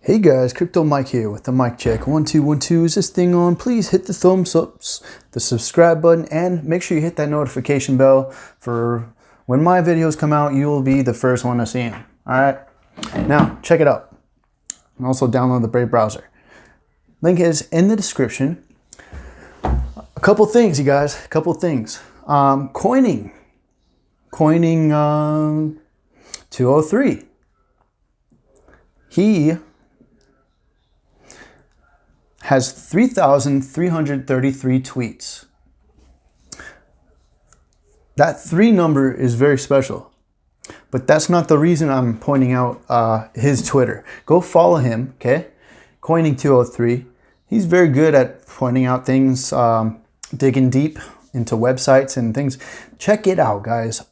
Hey guys, Crypto Mike here with the mic check. 1 2 1 2. Is this thing on? Please hit the thumbs ups, the subscribe button, and make sure you hit that notification bell for when my videos come out. You will be the first one to see them. All right. Now check it out. And also download the Brave browser. Link is in the description. A couple things, you guys. A couple things. Coining 203. He has 3,333 tweets. That 3 number is very special, but that's not the reason I'm pointing out his Twitter. Go follow him, okay? Coining203. He's very good at pointing out things, digging deep into websites and things. Check it out, guys.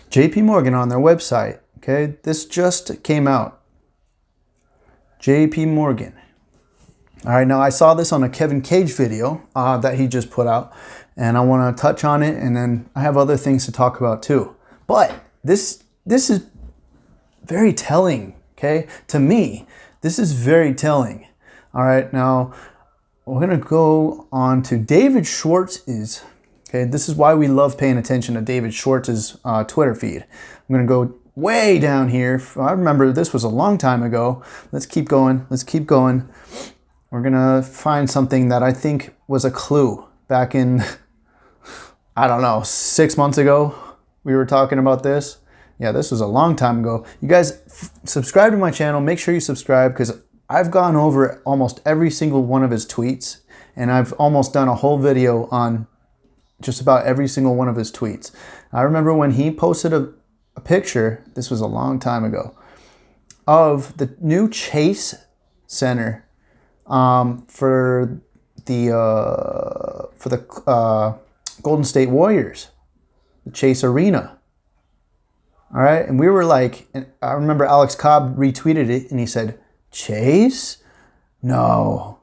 JP Morgan on their website, okay? This just came out. JP Morgan. All right, now I saw this on a Kevin Cage video that he just put out, and I want to touch on it, and then I have other things to talk about too. But this is very telling, okay? To me, this is very telling. All right, now we're going to go on to David Schwartz's. Okay, this is why we love paying attention to David Schwartz's Twitter feed. I'm going to go way down here. I remember this was a long time ago. Let's keep going. Let's keep going. We're going to find something that I think was a clue back in, I don't know, 6 months ago. We were talking about this. Yeah, this was a long time ago. You guys subscribe to my channel. Make sure you subscribe because I've gone over almost every single one of his tweets, and I've almost done a whole video on just about every single one of his tweets. I remember when he posted a picture, this was a long time ago, of the new Chase Center for the Golden State Warriors, the Chase Arena. All right, and we were like, and I remember Alex Cobb retweeted it, and he said, "Chase? No."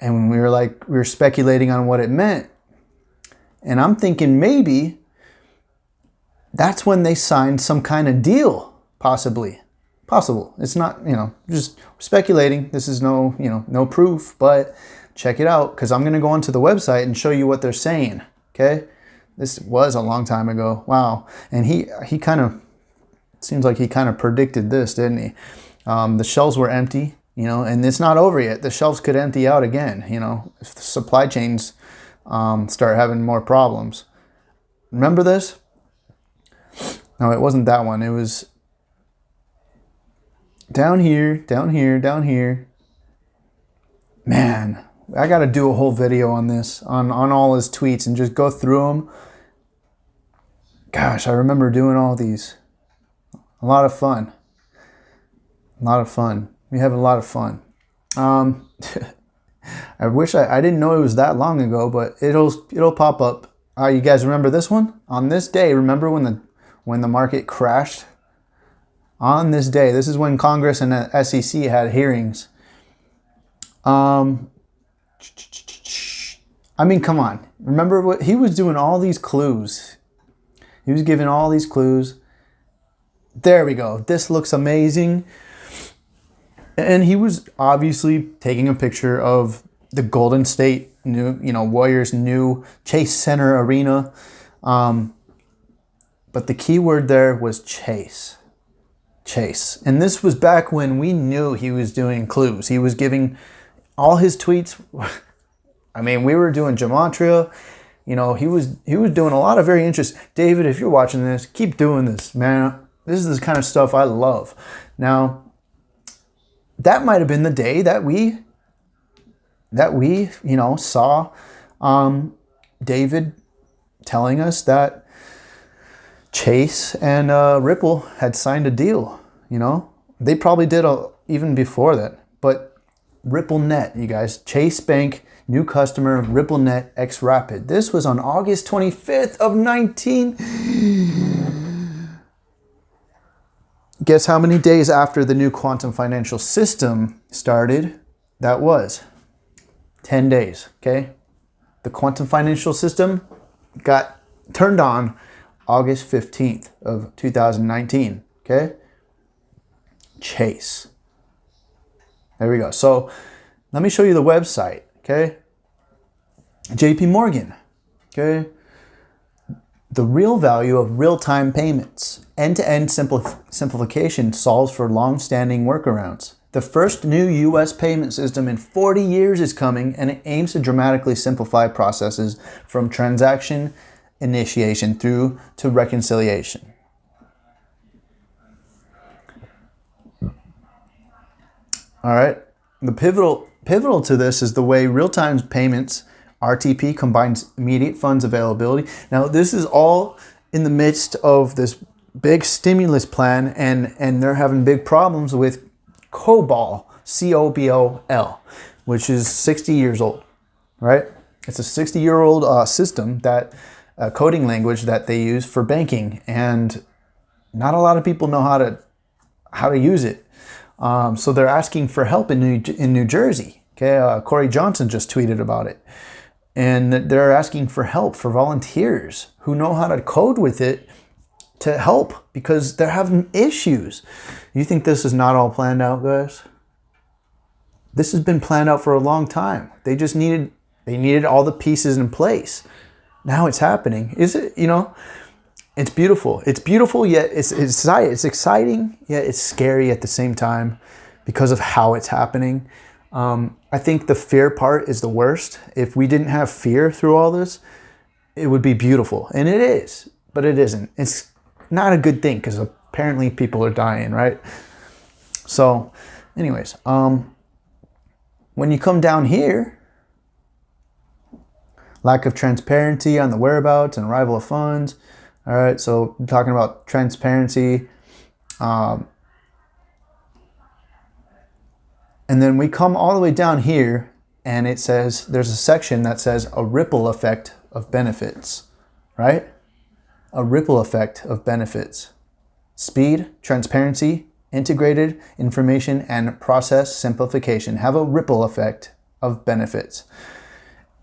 And we were speculating on what it meant. And I'm thinking maybe that's when they signed some kind of deal, possibly. Possible. It's not, just speculating. This is no proof, but check it out because I'm going to go onto the website and show you what they're saying, okay? This was a long time ago. Wow. And he kind of, seems like he kind of predicted this, didn't he? The shelves were empty, and it's not over yet. The shelves could empty out again, if the supply chains start having more problems. Remember this? No, it wasn't that one. It was down here, down here, down here. Man, I got to do a whole video on this, on all his tweets and just go through them. Gosh, I remember doing all these. A lot of fun. A lot of fun. We have a lot of fun. I wish I didn't know it was that long ago, but it'll pop up. You guys remember this one? On this day, remember when the market crashed? On this day, this is when Congress and the SEC had hearings. I mean, come on. Remember what he was doing? All these clues. He was giving all these clues. There we go. This looks amazing. And he was obviously taking a picture of the Golden State Warriors' new Chase Center Arena. But the key word there was Chase. Chase. And this was back when we knew he was doing clues. He was giving all his tweets. I mean, we were doing gematria. He was doing a lot of very interesting. David, if you're watching this, keep doing this, man. This is the kind of stuff I love. Now, that might have been the day that we saw David telling us that Chase and Ripple had signed a deal. They probably did even before that. But RippleNet, you guys, Chase Bank, new customer, RippleNet X Rapid. This was on August 25th of 19. Guess how many days after the new quantum financial system started? That was 10 days, okay? The quantum financial system got turned on August 15th of 2019, okay? Chase. There we go. So let me show you the website, okay? JP Morgan, okay? The real value of real-time payments. End-to-end simplification solves for long-standing workarounds. The first new U.S. payment system in 40 years is coming, and it aims to dramatically simplify processes from transaction initiation through to reconciliation. All right. The pivotal to this is the way real-time payments, RTP, combines immediate funds availability. Now, this is all in the midst of this big stimulus plan, and they're having big problems with COBOL, C-O-B-O-L, which is 60 years old, right? It's a 60-year-old system, that coding language that they use for banking, and not a lot of people know how to use it. So they're asking for help in New Jersey. Okay, Corey Johnson just tweeted about it. And they're asking for help for volunteers who know how to code with it to help, because they're having issues. You think this is not all planned out, guys? This has been planned out for a long time. They needed all the pieces in place. Now it's happening. Is it, it's beautiful. It's beautiful, yet it's exciting, yet it's scary at the same time because of how it's happening. I think the fear part is the worst. If we didn't have fear through all this, it would be beautiful. And it is, but it isn't. It's not a good thing because apparently people are dying, right? So anyways, when you come down here, lack of transparency on the whereabouts and arrival of funds. All right, so I'm talking about transparency. And then we come all the way down here, and it says, there's a section that says a ripple effect of benefits, right? A ripple effect of benefits. Speed, transparency, integrated information, and process simplification have a ripple effect of benefits.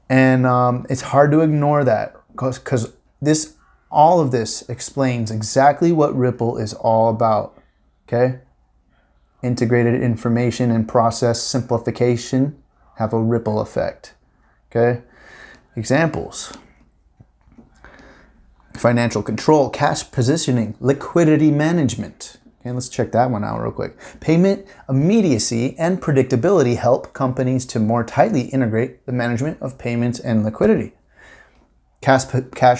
And it's hard to ignore that because all of this explains exactly what Ripple is all about, okay? Integrated information and process simplification have a ripple effect, okay? Examples: financial control, cash positioning, liquidity management. Okay, let's check that one out real quick. Payment immediacy and predictability help companies to more tightly integrate the management of payments and liquidity. Cash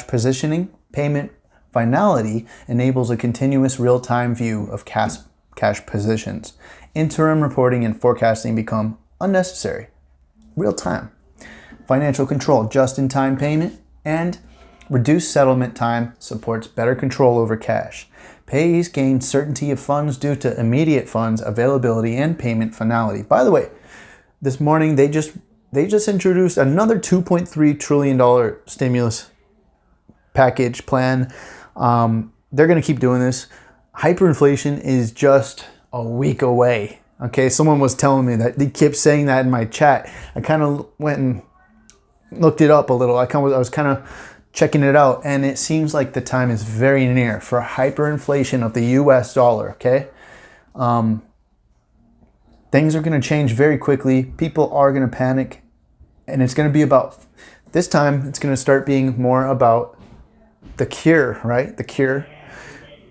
positioning, payment finality enables a continuous real-time view of cash positions. Interim reporting and forecasting become unnecessary. Real-time. Financial control, just-in-time payment, and reduced settlement time supports better control over cash. Payees gain certainty of funds due to immediate funds availability and payment finality. By the way, this morning they just introduced another $2.3 trillion stimulus package plan. They're going to keep doing this. Hyperinflation is just a week away. Okay, someone was telling me that. They kept saying that in my chat. I kind of went and looked it up a little. I was kind of checking it out, and it seems like the time is very near for hyperinflation of the US dollar, okay? Things are going to change very quickly. People are going to panic, and it's going to be about, this time, it's going to start being more about the cure, right? The cure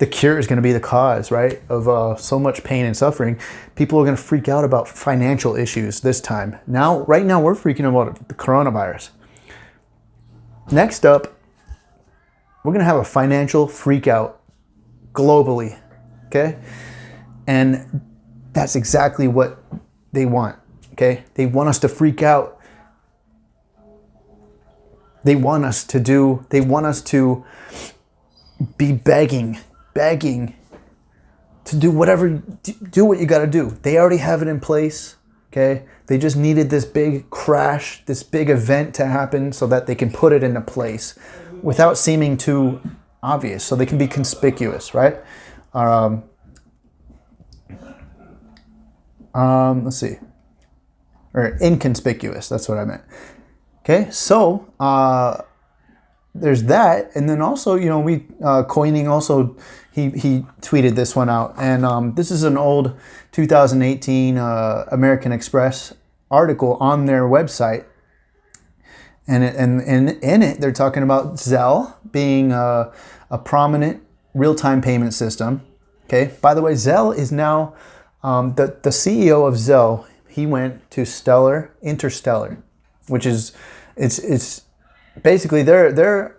is going to be the cause, right, of so much pain and suffering. People are going to freak out about financial issues this time. Right now, we're freaking about the coronavirus. Next up, we're going to have a financial freak out globally, okay? And that's exactly what they want, okay? They want us to freak out. They want us to be begging to do what you got to do. They already have it in place, okay? They just needed this big crash, this big event to happen so that they can put it into place without seeming too obvious, so they can be conspicuous, right? Let's see. Or inconspicuous, that's what I meant. Okay, so there's that, and then also, you know, we coining also. He tweeted this one out, and this is an old 2018 American Express article on their website, and in it they're talking about Zelle being a prominent real-time payment system. Okay, by the way, Zelle is now the CEO of Zelle. He went to Interstellar, which is it's basically their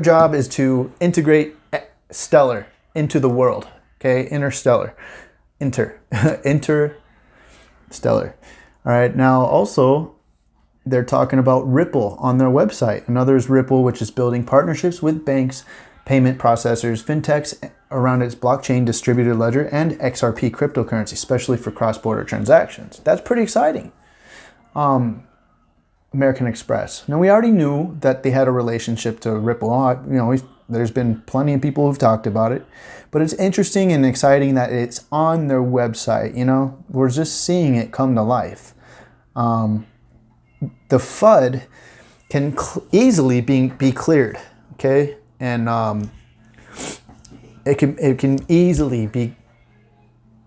job is to integrate stellar into the world. Okay, interstellar. All right, now also they're talking about Ripple on their website. Another is Ripple, which is building partnerships with banks, payment processors, fintechs around its blockchain distributed ledger and XRP cryptocurrency, especially for cross-border transactions. That's pretty exciting. American Express. Now, we already knew that they had a relationship to Ripple. You know, there's been plenty of people who've talked about it, but it's interesting and exciting that it's on their website. You know, we're just seeing it come to life. The FUD can easily be cleared, okay, and it can easily be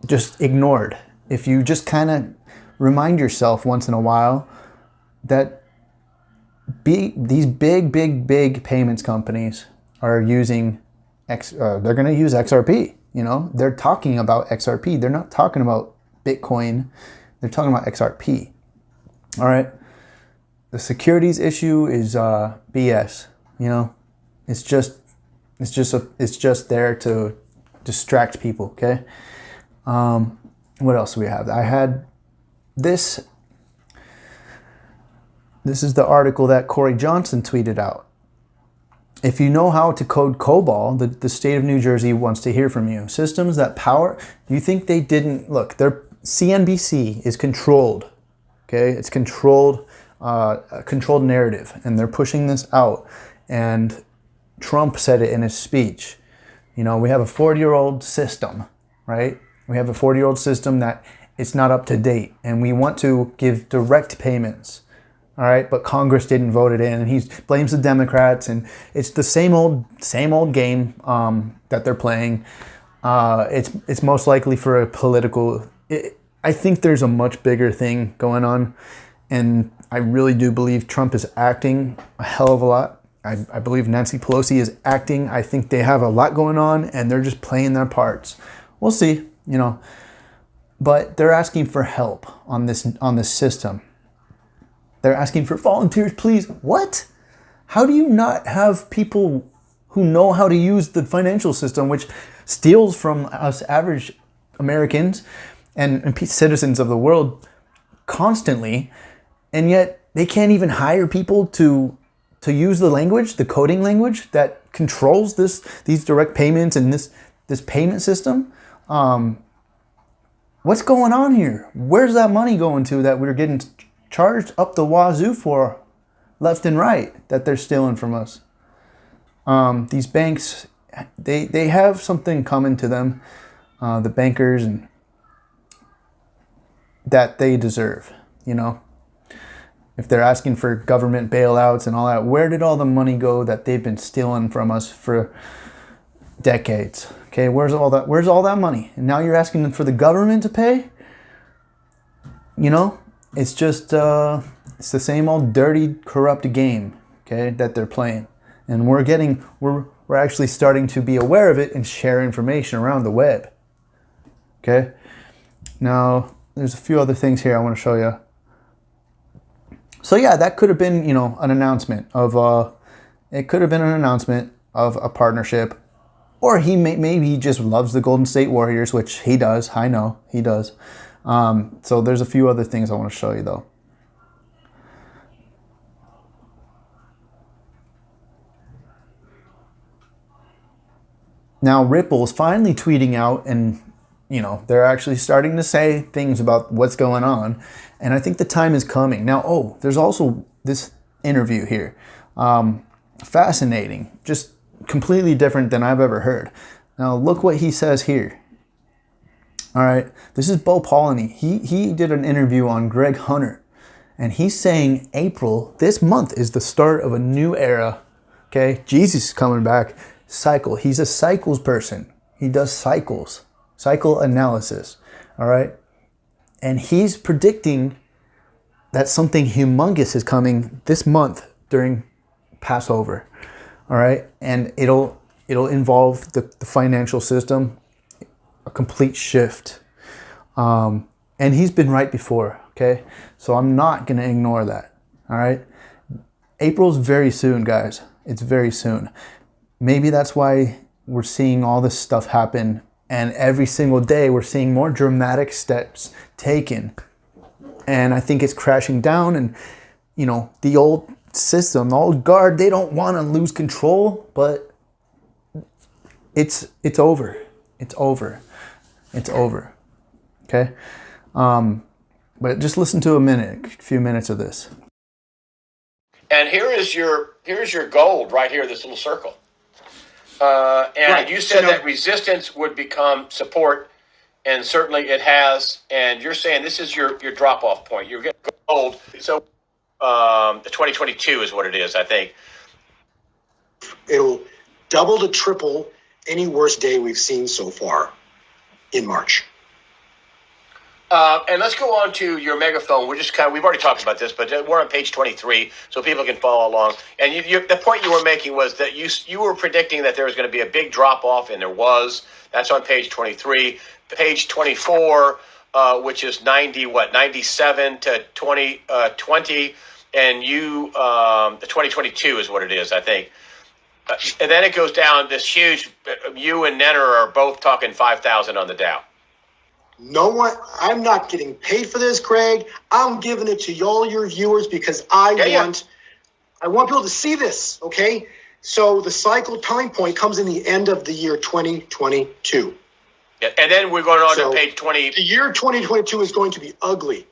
just ignored if you just kind of remind yourself once in a while that these big payments companies are using they're going to use XRP. You know, they're talking about XRP. They're not talking about Bitcoin. They're talking about XRP. All right. The securities issue is BS. You know, it's just there to distract people. Okay. What else do we have? I had this. This is the article that Corey Johnson tweeted out. If you know how to code COBOL, the state of New Jersey wants to hear from you. Systems that power, you think they didn't, look, their CNBC is controlled, okay? It's controlled, a controlled narrative, and they're pushing this out. And Trump said it in his speech. You know, we have a 40-year-old system, right? We have a 40-year-old system that it's not up to date, and we want to give direct payments. All right, but Congress didn't vote it in, and he blames the Democrats, and it's the same old game that they're playing. It's most likely for a political. I think there's a much bigger thing going on, and I really do believe Trump is acting a hell of a lot. I believe Nancy Pelosi is acting. I think they have a lot going on, and they're just playing their parts. We'll see, you know, but they're asking for help on this system. They're asking for volunteers, please. What? How do you not have people who know how to use the financial system, which steals from us average Americans and citizens of the world constantly, and yet they can't even hire people to use the language, the coding language that controls these direct payments and this payment system? What's going on here? Where's that money going to that we're getting charged up the wazoo for left and right that they're stealing from us? These banks, they have something coming to them, the bankers, and that they deserve, you know? If they're asking for government bailouts and all that, where did all the money go that they've been stealing from us for decades? Okay, where's all that money? And now you're asking them for the government to pay? You know? It's just, it's the same old dirty, corrupt game, okay, that they're playing. And we're actually starting to be aware of it and share information around the web, okay? Now, there's a few other things here I want to show you. So yeah, that could have been, you know, an announcement of, it could have been an announcement of a partnership. Or maybe he just loves the Golden State Warriors, which he does, I know, he does. So there's a few other things I want to show you though. Now Ripple is finally tweeting out, and you know, they're actually starting to say things about what's going on, and I think the time is coming. Now, there's also this interview here. Fascinating, just completely different than I've ever heard. Now look what he says here. All right, this is Bo Polony. He did an interview on Greg Hunter, and he's saying April, this month, is the start of a new era Okay, Jesus is coming back. Cycle. He's a cycles person. He does cycles, cycle analysis. All right, and he's predicting that something humongous is coming this month during Passover. All right, and it'll involve the financial system, a complete shift. And he's been right before. Okay, so I'm not gonna ignore that. All right, April's very soon, guys. It's very soon. Maybe that's why we're seeing all this stuff happen, and every single day we're seeing more dramatic steps taken. And I think it's crashing down, and you know, the old system, the old guard, they don't want to lose control, but it's over. It's over. It's over. Okay? But just listen to a few minutes of this. And here's your gold right here, this little circle. And right. You said that resistance would become support, and certainly it has. And you're saying this is your drop-off point. You're getting gold. So the 2022 is what it is, I think. It'll double to triple any worst day we've seen so far in March. And let's go on to your megaphone. We've already talked about this, but we're on page 23, so people can follow along. And the point you were making was that you were predicting that there was going to be a big drop off, and there was. That's on page 23. Page 24, which is 97 to 2020, and the 2022 is what it is, I think. And then it goes down this huge. You and Nenner are both talking 5,000 on the Dow. No one, I'm not getting paid for this, Craig. I'm giving it to all your viewers because I want people to see this, okay? So the cycle time point comes in the end of the year 2022. Yeah, and then we're going on to page 20. The year 2022 is going to be ugly.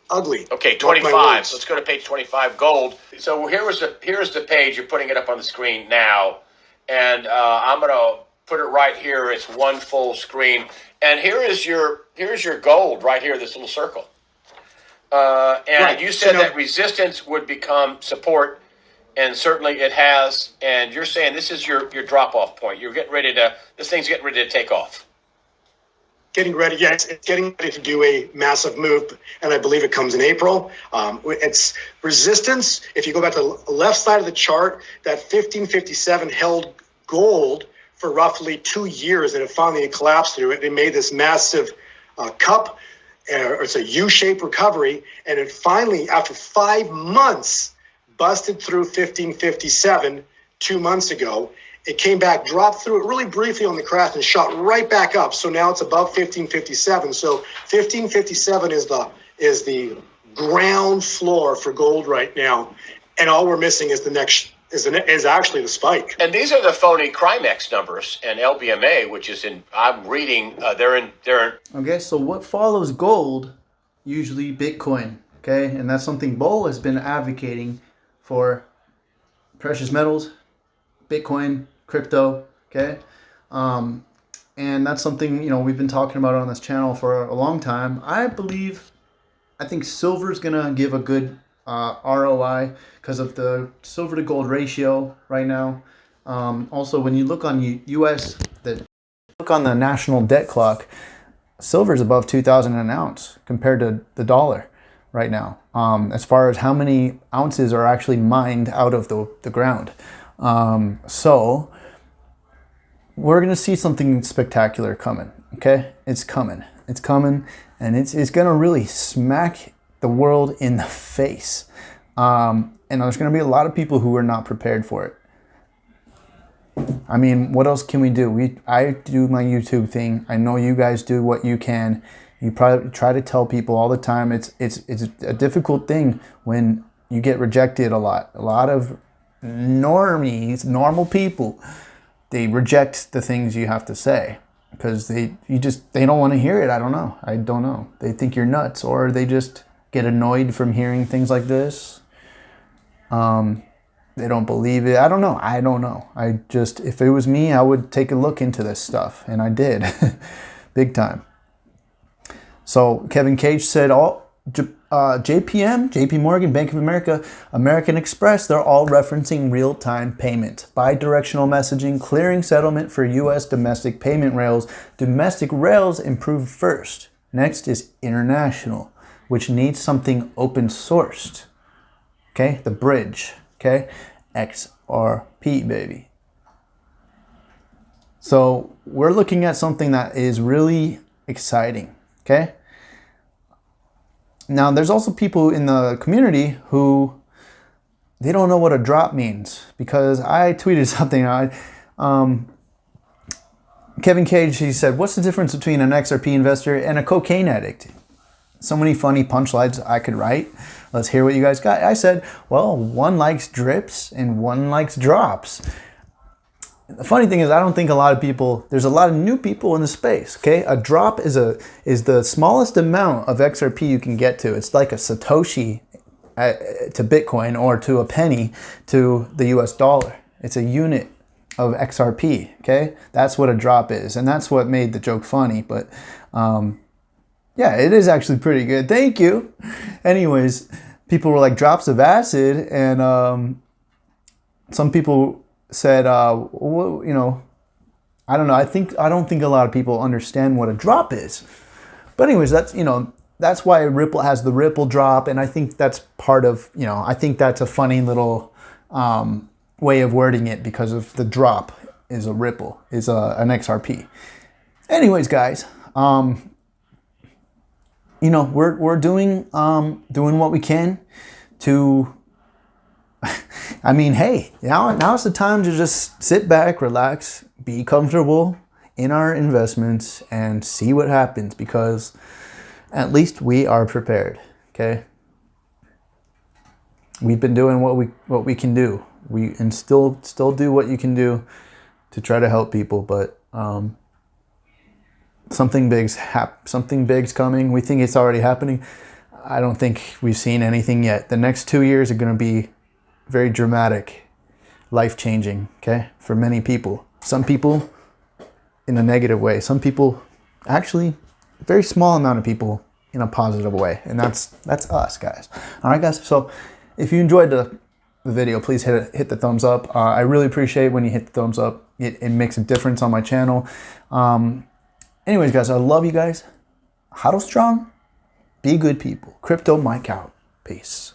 Ugly. Okay, 25. So let's go to page 25, gold. So here's the page. You're putting it up on the screen now. And I'm going to put it right here. It's one full screen. And here's your gold right here, this little circle. And right. You said that resistance would become support, and certainly it has. And you're saying this is your drop-off point. You're getting ready this thing's getting ready to take off. Getting ready, yes. It's getting ready to do a massive move, and I believe it comes in April. It's resistance. If you go back to the left side of the chart, that 1557 held gold for roughly 2 years, and it finally collapsed through it. They made this massive cup, or it's a U-shaped recovery, and it finally, after 5 months, busted through 1557 2 months ago. It came back, dropped through it really briefly on the crash, and shot right back up. So now it's above 1557. So 1557 is the ground floor for gold right now, and all we're missing is is actually the spike. And these are the phony Crimex numbers and LBMA, which is I'm reading, they're in. Okay, so what follows gold? Usually Bitcoin, okay? And that's something Bo has been advocating for. Precious metals, Bitcoin, crypto, okay? And that's something, we've been talking about on this channel for a long time. I think silver is going to give a good ROI because of the silver to gold ratio right now. Also, when you look on look on the national debt clock, silver is above 2,000 an ounce compared to the dollar right now. As far as how many ounces are actually mined out of the ground. So we're going to see something spectacular coming. Okay, it's coming, and it's going to really smack the world in the face. And there's going to be a lot of people who are not prepared for it. I mean, what else can we do? I do my YouTube thing. I know you guys do what you can. You probably try to tell people all the time. It's a difficult thing when you get rejected a lot. A lot of normies, normal people, they reject the things you have to say because they don't want to hear it. I don't know. They think you're nuts, or they just get annoyed from hearing things like this. They don't believe it. I don't know. If it was me, I would take a look into this stuff, and I did, big time. So Kevin Cage said JP Morgan, Bank of America, American Express, they're all referencing real-time payment. Bidirectional messaging, clearing settlement for U.S. domestic payment rails. Domestic rails improved first. Next is international, which needs something open sourced. Okay, the bridge. Okay, XRP, baby. So we're looking at something that is really exciting. Okay. Now, there's also people in the community who they don't know what a drop means, because I tweeted something. Kevin Cage, he said, "What's the difference between an XRP investor and a cocaine addict?" So many funny punchlines I could write. Let's hear what you guys got. I said, well, one likes drips and one likes drops. The funny thing is, I don't think a lot of people, there's a lot of new people in the space, okay? A drop is the smallest amount of XRP you can get to. It's like a Satoshi to Bitcoin, or to a penny to the US dollar. It's a unit of XRP, okay? That's what a drop is, and that's what made the joke funny, but yeah, it is actually pretty good. Thank you. Anyways, people were like, drops of acid, and some people said, well, you know, I don't know. I don't think a lot of people understand what a drop is. But anyways, that's, you know, that's why Ripple has the Ripple drop, and I think that's part of, you know, I think that's a funny little way of wording it, because of the drop is a Ripple, is an XRP. Anyways, guys, you know, we're doing what we can to. I mean, hey, now's the time to just sit back, relax, be comfortable in our investments, and see what happens, because at least we are prepared. Okay, we've been doing what we can do. And still do what you can do to try to help people, but something big's coming. We think it's already happening. I don't think we've seen anything yet. The next 2 years are going to be very dramatic, life-changing, okay, for many people. Some people in a negative way. Some people, actually, a very small amount of people in a positive way. And that's us, guys. All right, guys. So if you enjoyed the video, please hit the thumbs up. I really appreciate when you hit the thumbs up. It makes a difference on my channel. Anyways, guys, I love you guys. Hodl strong. Be good people. Crypto Mike out. Peace.